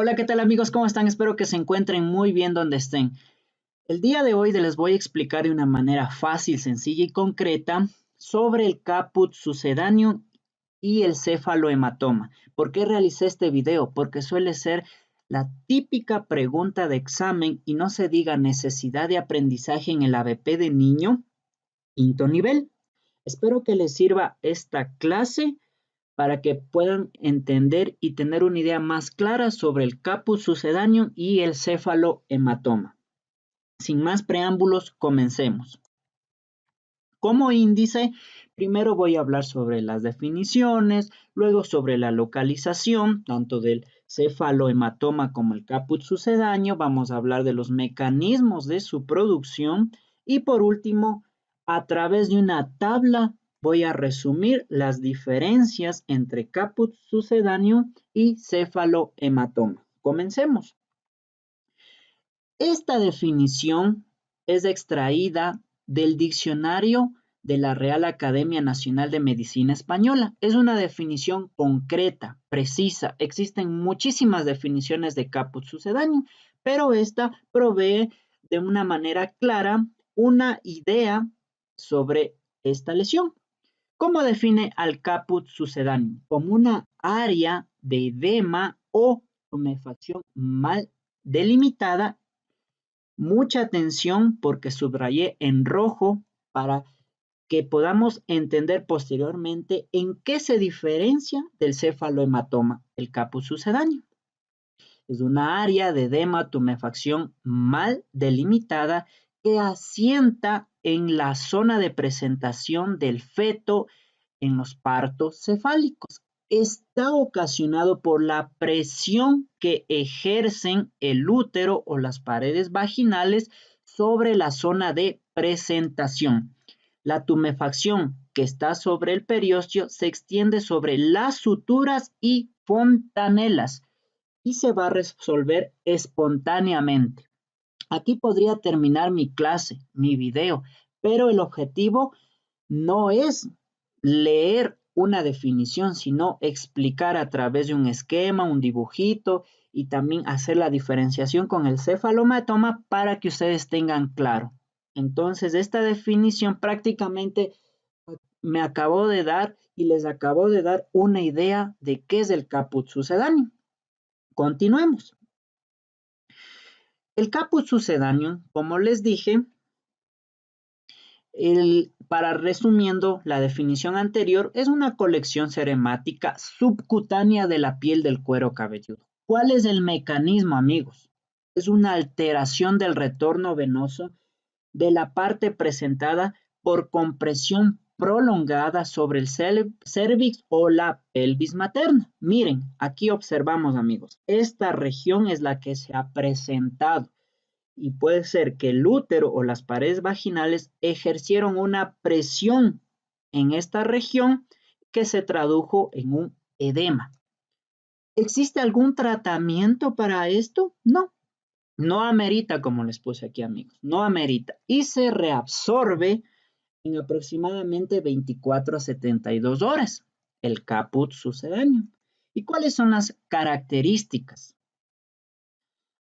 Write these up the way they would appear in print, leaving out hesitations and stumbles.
Hola, ¿qué tal amigos? ¿Cómo están? Espero que se encuentren muy bien donde estén. El día de hoy les voy a explicar de una manera fácil, sencilla y concreta sobre el caput sucedáneo y el cefalohematoma. ¿Por qué realicé este video? Porque suele ser la típica pregunta de examen y no se diga necesidad de aprendizaje en el ABP de niño, quinto nivel. Espero que les sirva esta clase para que puedan entender y tener una idea más clara sobre el caput sucedáneo y el cefalohematoma. Sin más preámbulos, comencemos. Como índice, primero voy a hablar sobre las definiciones, luego sobre la localización, tanto del cefalohematoma como el caput sucedáneo, vamos a hablar de los mecanismos de su producción y por último, a través de una tabla voy a resumir las diferencias entre caput sucedáneo y cefalohematoma. Comencemos. Esta definición es extraída del diccionario de la Real Academia Nacional de Medicina Española. Es una definición concreta, precisa. Existen muchísimas definiciones de caput sucedáneo, pero esta provee de una manera clara una idea sobre esta lesión. ¿Cómo define al caput sucedáneo? Como una área de edema o tumefacción mal delimitada. Mucha atención porque subrayé en rojo para que podamos entender posteriormente en qué se diferencia del cefalohematoma, el caput sucedáneo. Es una área de edema tumefacción mal delimitada que asienta en la zona de presentación del feto en los partos cefálicos. Está ocasionado por la presión que ejercen el útero o las paredes vaginales sobre la zona de presentación. La tumefacción que está sobre el periósteo se extiende sobre las suturas y fontanelas y se va a resolver espontáneamente. Aquí podría terminar mi clase, mi video, pero el objetivo no es leer una definición, sino explicar a través de un esquema, un dibujito y también hacer la diferenciación con el cefalohematoma para que ustedes tengan claro. Entonces, esta definición prácticamente me acabó de dar y les acabó de dar una idea de qué es el caput sucedáneo. Continuemos. El caput sucedáneo, como les dije, para resumiendo la definición anterior, es una colección seremática subcutánea de la piel del cuero cabelludo. ¿Cuál es el mecanismo, amigos? Es una alteración del retorno venoso de la parte presentada por compresión prolongada sobre el cervix o la pelvis materna. Miren, aquí observamos, amigos, esta región es la que se ha presentado y puede ser que el útero o las paredes vaginales ejercieron una presión en esta región que se tradujo en un edema. ¿Existe algún tratamiento para esto? No, no amerita, como les puse aquí, amigos, no amerita y se reabsorbe en aproximadamente 24 a 72 horas, el caput sucedáneo. ¿Y cuáles son las características?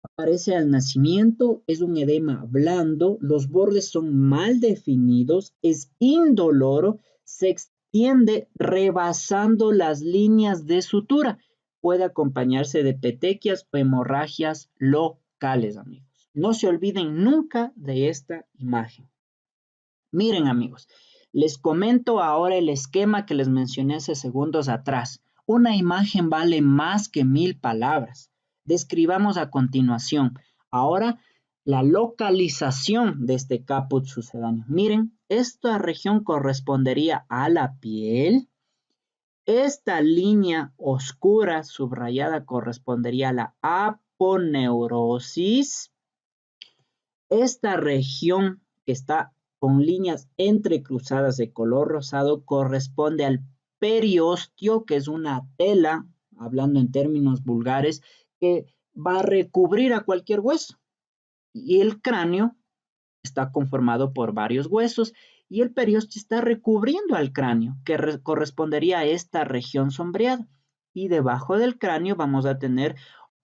Aparece al nacimiento, es un edema blando, los bordes son mal definidos, es indoloro, se extiende rebasando las líneas de sutura. Puede acompañarse de petequias o hemorragias locales, amigos. No se olviden nunca de esta imagen. Miren, amigos, les comento ahora el esquema que les mencioné hace segundos atrás. Una imagen vale más que 1000 palabras. Describamos a continuación. Ahora, la localización de este caput sucedáneo. Miren, esta región correspondería a la piel. Esta línea oscura subrayada correspondería a la aponeurosis. Esta región que está con líneas entrecruzadas de color rosado corresponde al periósteo, que es una tela, hablando en términos vulgares, que va a recubrir a cualquier hueso. Y el cráneo está conformado por varios huesos y el periósteo está recubriendo al cráneo, que correspondería a esta región sombreada. Y debajo del cráneo vamos a tener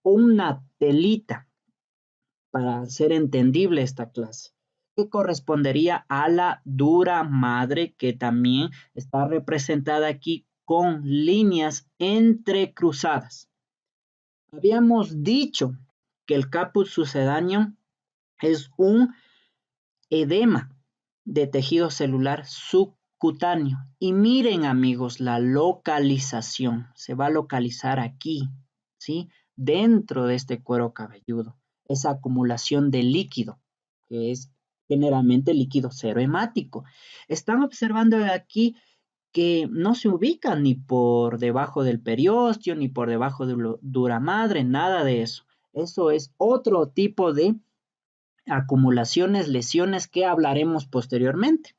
una telita para hacer entendible esta clase, que correspondería a la dura madre, que también está representada aquí con líneas entrecruzadas. Habíamos dicho que el caput sucedáneo es un edema de tejido celular subcutáneo. Y miren, amigos, la localización se va a localizar aquí, ¿sí? Dentro de este cuero cabelludo. Esa acumulación de líquido, que es generalmente líquido cero hemático. Están observando aquí que no se ubica ni por debajo del periósteo, ni por debajo de la dura madre, nada de eso. Eso es otro tipo de acumulaciones, lesiones que hablaremos posteriormente.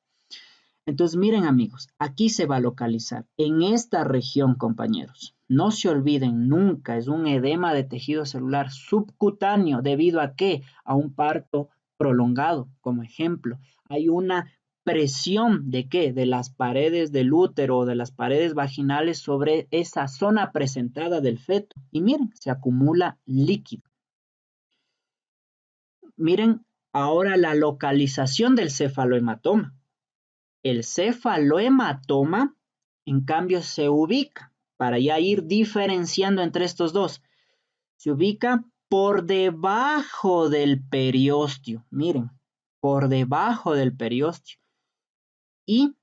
Entonces, miren, amigos, aquí se va a localizar en esta región, compañeros. No se olviden nunca, es un edema de tejido celular subcutáneo. ¿Debido a qué? A un parto prolongado, como ejemplo. Hay una presión de qué? De las paredes del útero o de las paredes vaginales sobre esa zona presentada del feto. Y miren, se acumula líquido. Miren ahora la localización del cefalohematoma. El cefalohematoma, en cambio, se ubica, para ya ir diferenciando entre estos dos, se ubica por debajo del periósteo. Miren, por debajo del periósteo. Y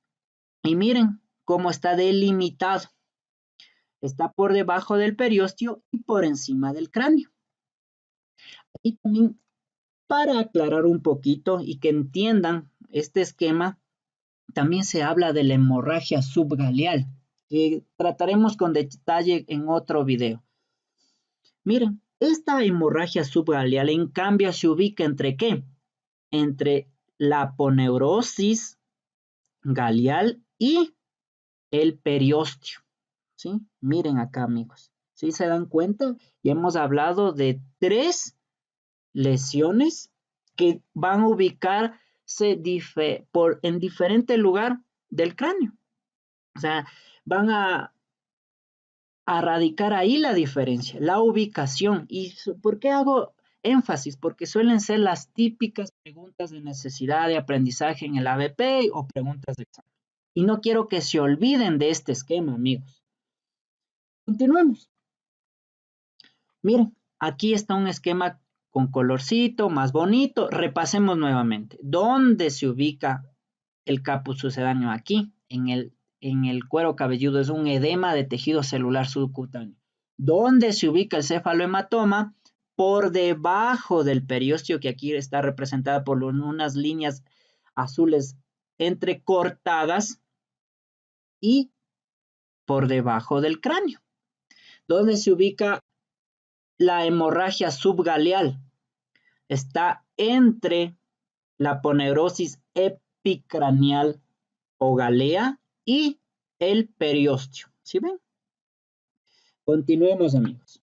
miren cómo está delimitado. Está por debajo del periósteo y por encima del cráneo. Y también, para aclarar un poquito y que entiendan este esquema, también se habla de la hemorragia subgaleal, que trataremos con detalle en otro video. Miren, esta hemorragia subgaleal en cambio se ubica entre ¿qué? Entre la aponeurosis galeal y el periósteo, ¿sí? Miren acá, amigos. ¿Sí se dan cuenta? Ya hemos hablado de 3 lesiones que van a ubicarse en diferente lugar del cráneo. O sea, van a radicar ahí la diferencia, la ubicación. ¿Y por qué hago énfasis? Porque suelen ser las típicas preguntas de necesidad de aprendizaje en el ABP o preguntas de examen. Y no quiero que se olviden de este esquema, amigos. Continuemos. Miren, aquí está un esquema con colorcito, más bonito. Repasemos nuevamente. ¿Dónde se ubica el caput sucedáneo? Aquí, en el cuero cabelludo. Es un edema de tejido celular subcutáneo. ¿Dónde se ubica el cefalohematoma? Por debajo del periósteo, que aquí está representada por unas líneas azules entrecortadas, y por debajo del cráneo. ¿Dónde se ubica la hemorragia subgaleal? Está entre la aponeurosis epicranial o galea y el periósteo. ¿Sí ven? Continuemos, amigos.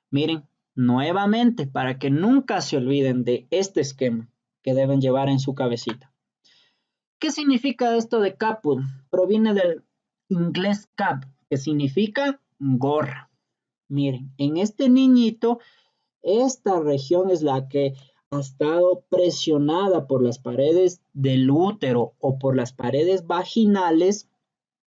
Miren, nuevamente, para que nunca se olviden de este esquema que deben llevar en su cabecita. ¿Qué significa esto de caput? Proviene del inglés cap, que significa gorra. Miren, en este niñito, esta región es la que ha estado presionada por las paredes del útero o por las paredes vaginales.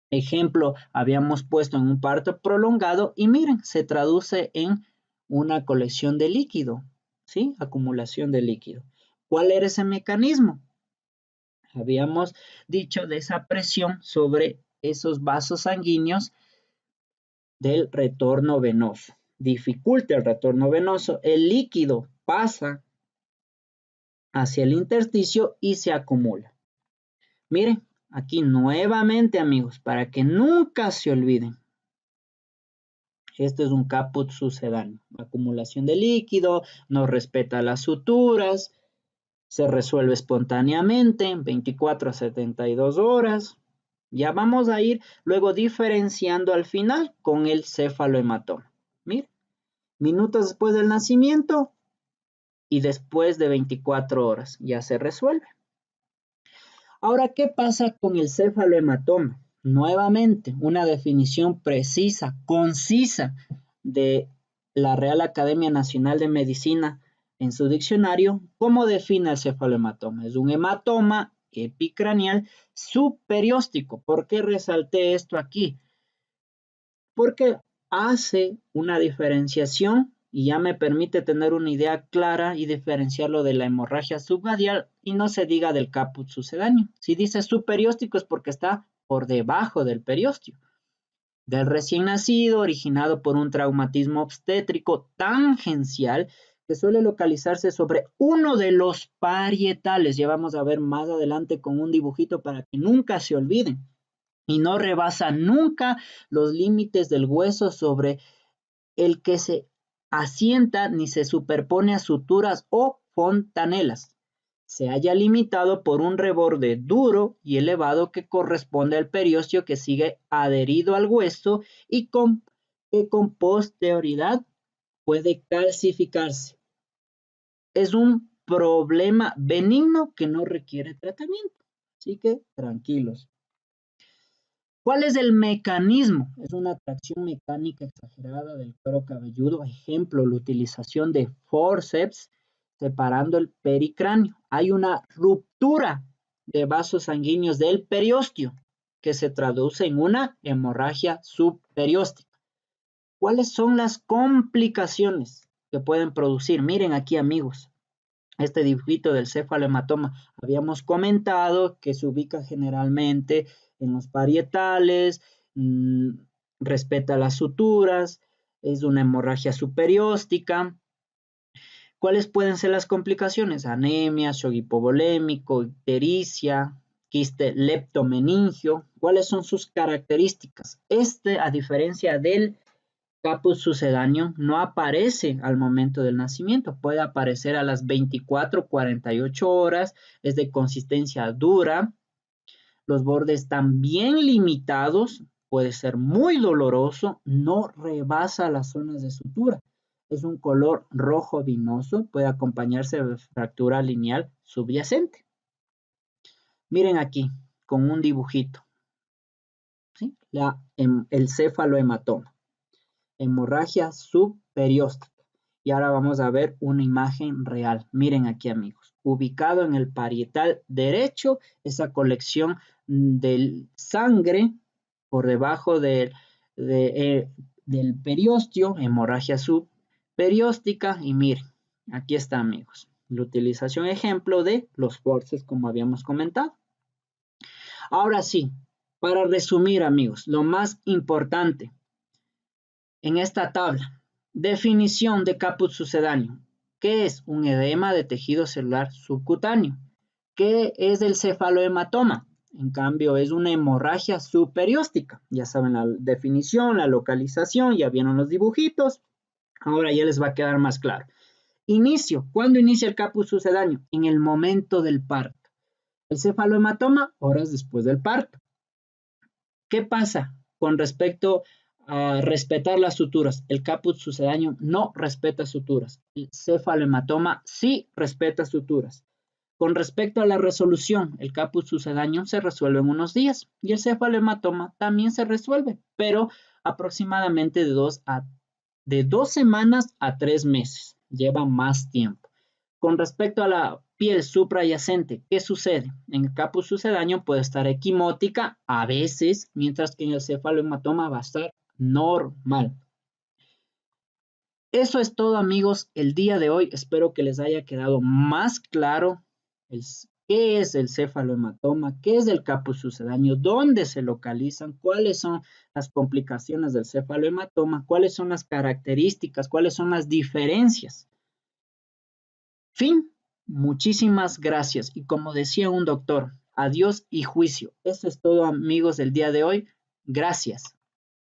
Ejemplo, habíamos puesto en un parto prolongado y miren, se traduce en una colección de líquido, ¿sí? Acumulación de líquido. ¿Cuál era ese mecanismo? Habíamos dicho de esa presión sobre esos vasos sanguíneos del retorno venoso. Dificulta el retorno venoso, el líquido pasa hacia el intersticio y se acumula. Miren, aquí nuevamente, amigos, para que nunca se olviden. Este es un caput sucedáneo. Acumulación de líquido, no respeta las suturas, se resuelve espontáneamente en 24 a 72 horas. Ya vamos a ir luego diferenciando al final con el cefalohematoma. Miren, minutos después del nacimiento y después de 24 horas ya se resuelve. Ahora, ¿qué pasa con el cefalohematoma? Nuevamente, una definición precisa, concisa de la Real Academia Nacional de Medicina en su diccionario, ¿cómo define el cefalohematoma? Es un hematoma epicraneal subperióstico. ¿Por qué resalté esto aquí? Porque hace una diferenciación y ya me permite tener una idea clara y diferenciarlo de la hemorragia subradial y no se diga del caput sucedáneo. Si dice subperióstico es porque está por debajo del periósteo. Del recién nacido, originado por un traumatismo obstétrico tangencial que suele localizarse sobre uno de los parietales. Ya vamos a ver más adelante con un dibujito para que nunca se olviden. Y no rebasa nunca los límites del hueso sobre el que se asienta ni se superpone a suturas o fontanelas. Se halla limitado por un reborde duro y elevado que corresponde al periósteo que sigue adherido al hueso y que con posterioridad puede calcificarse. Es un problema benigno que no requiere tratamiento, así que tranquilos. ¿Cuál es el mecanismo? Es una tracción mecánica exagerada del cuero cabelludo. Ejemplo, la utilización de forceps separando el pericráneo. Hay una ruptura de vasos sanguíneos del periósteo que se traduce en una hemorragia subperióstica. ¿Cuáles son las complicaciones que pueden producir? Miren aquí, amigos, este dibujito del cefalohematoma. Habíamos comentado que se ubica generalmente en los parietales, respeta las suturas, es una hemorragia subperióstica. ¿Cuáles pueden ser las complicaciones? Anemia, shock hipovolémico, ictericia, quiste leptomeningio. ¿Cuáles son sus características? A diferencia del caput sucedáneo, no aparece al momento del nacimiento, puede aparecer a las 24, 48 horas, es de consistencia dura, los bordes están bien limitados, puede ser muy doloroso, no rebasa las zonas de sutura, es un color rojo vinoso, puede acompañarse de fractura lineal subyacente. Miren aquí, con un dibujito, ¿sí? El cefalohematoma. Hemorragia subperióstica. Y ahora vamos a ver una imagen real. Miren aquí, amigos. Ubicado en el parietal derecho, esa colección de sangre por debajo del periósteo, hemorragia subperióstica. Y miren, aquí está, amigos. La utilización ejemplo de los forceps, como habíamos comentado. Ahora sí, para resumir, amigos, lo más importante en esta tabla, definición de caput sucedáneo. ¿Qué es un edema de tejido celular subcutáneo? ¿Qué es el cefalohematoma? En cambio, es una hemorragia subperióstica. Ya saben la definición, la localización, ya vieron los dibujitos. Ahora ya les va a quedar más claro. Inicio. ¿Cuándo inicia el caput sucedáneo? En el momento del parto. El cefalohematoma, horas después del parto. ¿Qué pasa con respecto a respetar las suturas? El caput sucedáneo no respeta suturas. El cefalohematoma sí respeta suturas. Con respecto a la resolución, el caput sucedáneo se resuelve en unos días y el cefalohematoma también se resuelve, pero aproximadamente de 2 semanas a 3 meses. Lleva más tiempo. Con respecto a la piel suprayacente, ¿qué sucede? En el caput sucedáneo puede estar equimótica a veces, mientras que en el cefalohematoma va a estar normal. Eso es todo, amigos, el día de hoy. Espero que les haya quedado más claro qué es el cefalohematoma, qué es el caput sucedáneo, dónde se localizan, cuáles son las complicaciones del cefalohematoma, cuáles son las características, cuáles son las diferencias. Fin, muchísimas gracias. Y como decía un doctor, adiós y juicio. Eso es todo, amigos, del día de hoy. Gracias.